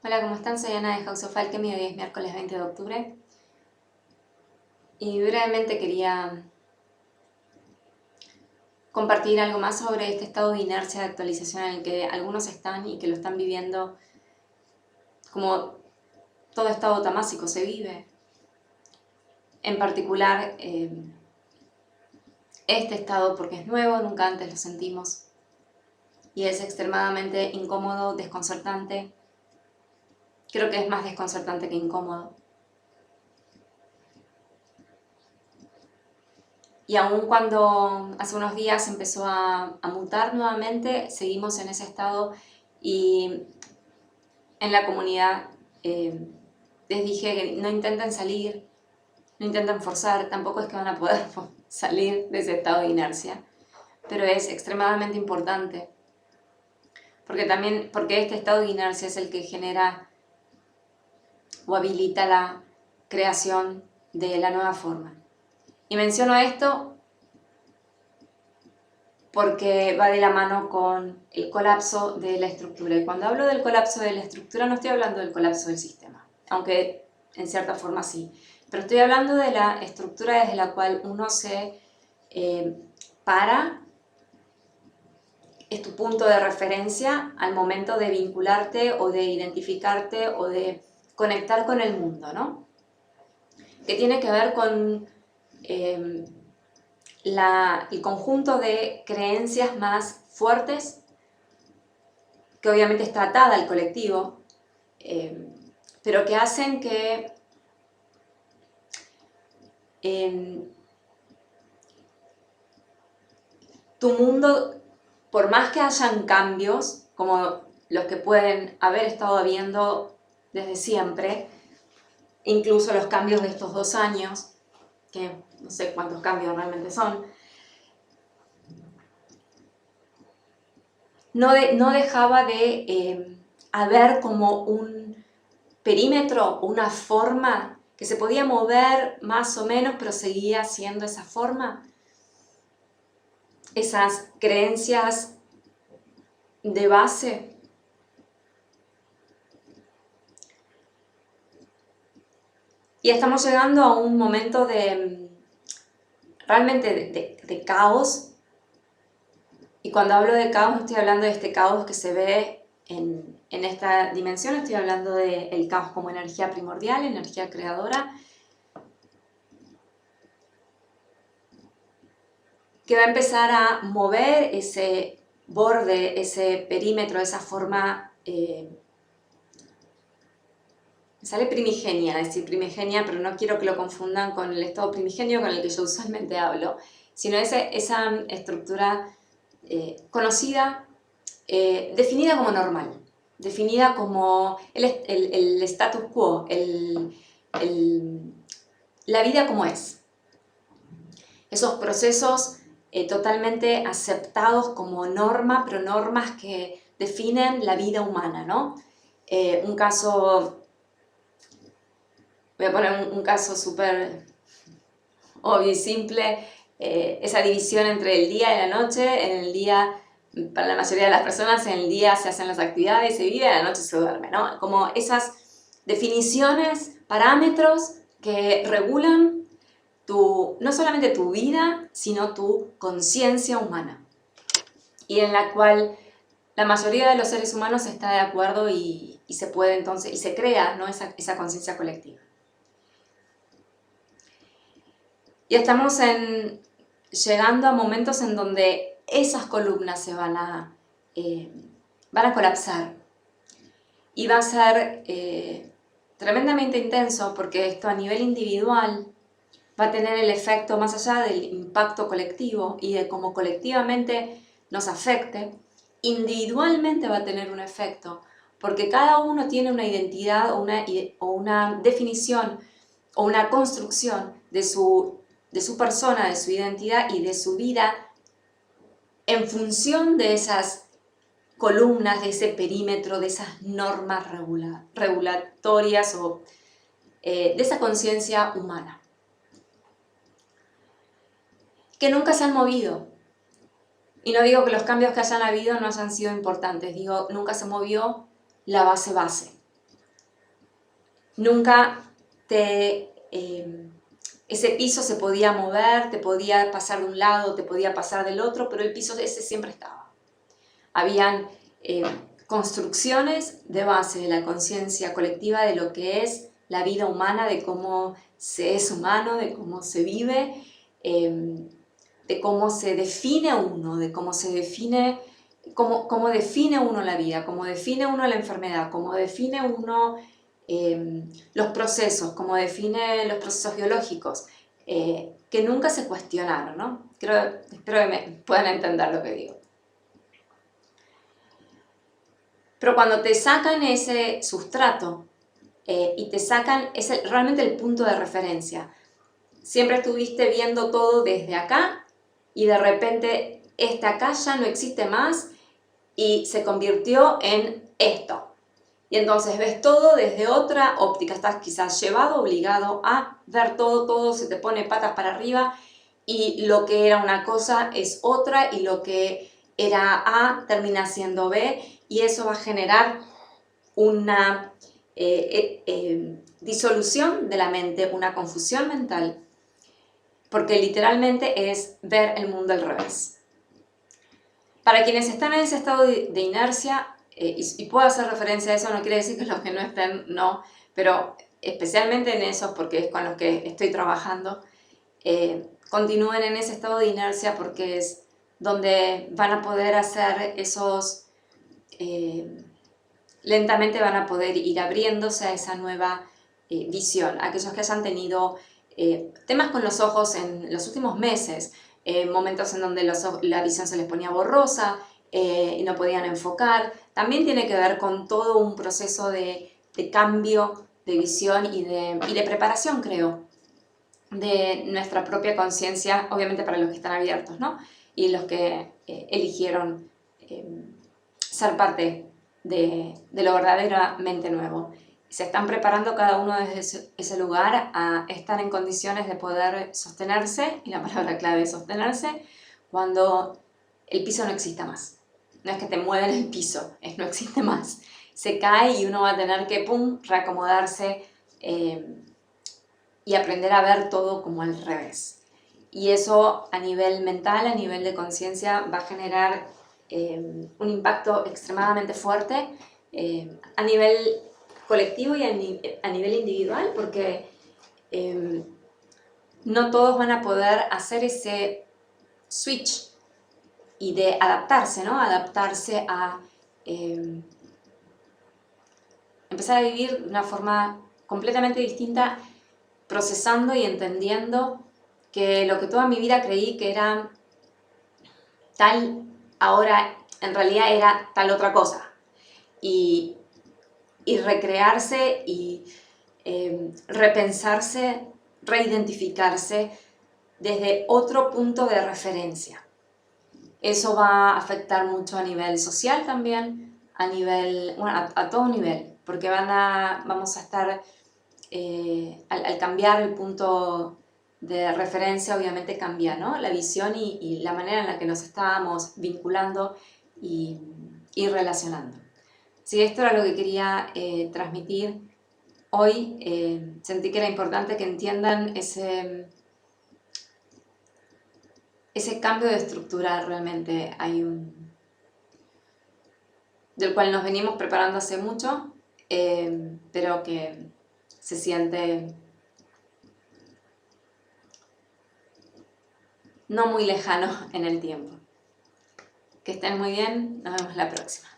Hola, ¿cómo están? Soy Ana de House of Alchemy, hoy es miércoles 20 de octubre y brevemente quería compartir algo más sobre este estado de inercia de actualización en el que algunos están y que lo están viviendo como todo estado tamásico se vive. En particular, este estado porque es nuevo, nunca antes lo sentimos y es extremadamente incómodo, desconcertante. Creo que es más desconcertante que incómodo. Y aun cuando hace unos días empezó a mutar nuevamente, seguimos en ese estado y en la comunidad les dije que no intenten salir, no intenten forzar, tampoco es que van a poder salir de ese estado de inercia, pero es extremadamente importante porque este estado de inercia es el que genera o habilita la creación de la nueva forma. Y menciono esto porque va de la mano con el colapso de la estructura. Y cuando hablo del colapso de la estructura no estoy hablando del colapso del sistema, aunque en cierta forma sí, pero estoy hablando de la estructura desde la cual uno se para, es tu punto de referencia al momento de vincularte o de identificarte o de conectar con el mundo, ¿no? Que tiene que ver con el conjunto de creencias más fuertes, que obviamente está atada al colectivo, pero que hacen que tu mundo, por más que hayan cambios, como los que pueden haber estado habiendo desde siempre, incluso los cambios de estos 2 años, que no sé cuántos cambios realmente son, no dejaba de haber como un perímetro, una forma que se podía mover más o menos, pero seguía siendo esa forma. Esas creencias de base. Y estamos llegando a un momento realmente de caos. Y cuando hablo de caos, no estoy hablando de este caos que se ve en esta dimensión, estoy hablando del caos como energía primordial, energía creadora, que va a empezar a mover ese borde, ese perímetro, esa forma, me sale primigenia, decir primigenia, pero no quiero que lo confundan con el estado primigenio con el que yo usualmente hablo, sino esa estructura conocida, definida como normal, definida como el status quo, la vida como es. Esos procesos totalmente aceptados como norma, pero normas que definen la vida humana, ¿no? Un caso, voy a poner un caso súper obvio y simple, esa división entre el día y la noche. En el día, para la mayoría de las personas, en el día se hacen las actividades, se vive, en la noche se duerme, ¿no? Como esas definiciones, parámetros que regulan no solamente tu vida, sino tu conciencia humana, y en la cual la mayoría de los seres humanos está de acuerdo y se puede entonces, y se crea, ¿no?, esa conciencia colectiva. Y estamos llegando a momentos en donde esas columnas se van a colapsar. Y va a ser tremendamente intenso, porque esto a nivel individual va a tener el efecto, más allá del impacto colectivo y de cómo colectivamente nos afecte, individualmente va a tener un efecto, porque cada uno tiene una identidad o una definición o una construcción de su persona, de su identidad y de su vida en función de esas columnas, de ese perímetro, de esas normas regulatorias o de esa conciencia humana, que nunca se han movido. Y no digo que los cambios que hayan habido no hayan sido importantes, digo, nunca se movió la base. nunca ese piso se podía mover, te podía pasar de un lado, te podía pasar del otro, pero el piso ese siempre estaba. Habían construcciones de base de la conciencia colectiva de lo que es la vida humana, de cómo se es humano, de cómo se vive, de cómo se define uno, de cómo se define, cómo define uno la vida, cómo define uno la enfermedad, cómo define uno los procesos, cómo define los procesos biológicos, que nunca se cuestionaron, ¿no? Espero que me puedan entender lo que digo. Pero cuando te sacan ese sustrato y te sacan, realmente el punto de referencia. Siempre estuviste viendo todo desde acá y de repente acá ya no existe más y se convirtió en esto. Y entonces ves todo desde otra óptica, estás quizás llevado, obligado a ver todo se te pone patas para arriba y lo que era una cosa es otra y lo que era A termina siendo B y eso va a generar una disolución de la mente, una confusión mental, porque literalmente es ver el mundo al revés. Para quienes están en ese estado de inercia, y puedo hacer referencia a eso, no quiere decir que los que no estén, no, pero especialmente en esos, porque es con los que estoy trabajando, continúen en ese estado de inercia porque es donde van a poder hacer esos... lentamente van a poder ir abriéndose a esa nueva visión. Aquellos que hayan tenido temas con los ojos en los últimos meses, momentos en donde la visión se les ponía borrosa y no podían enfocar, también tiene que ver con todo un proceso de cambio de visión y de preparación, creo, de nuestra propia conciencia, obviamente para los que están abiertos, ¿no? Y los que eligieron ser parte de lo verdaderamente nuevo. Se están preparando cada uno desde ese lugar a estar en condiciones de poder sostenerse, y la palabra clave es sostenerse, cuando el piso no exista más. No es que te mueven el piso, es no existe más. Se cae y uno va a tener que, reacomodarse y aprender a ver todo como al revés. Y eso a nivel mental, a nivel de conciencia, va a generar un impacto extremadamente fuerte a nivel colectivo y a nivel individual, porque no todos van a poder hacer ese switch y de adaptarse, ¿no? Adaptarse a empezar a vivir de una forma completamente distinta, procesando y entendiendo que lo que toda mi vida creí que era tal, ahora en realidad era tal otra cosa. Y recrearse y repensarse, reidentificarse desde otro punto de referencia. Eso va a afectar mucho a nivel social también, a nivel, bueno, a todo nivel, porque vamos a estar, al cambiar el punto de referencia, obviamente cambia, ¿no? La visión y la manera en la que nos estábamos vinculando y relacionando. Sí, esto era lo que quería transmitir hoy. Sentí que era importante que entiendan ese cambio de estructura realmente del cual nos venimos preparando hace mucho, pero que se siente no muy lejano en el tiempo. Que estén muy bien, nos vemos la próxima.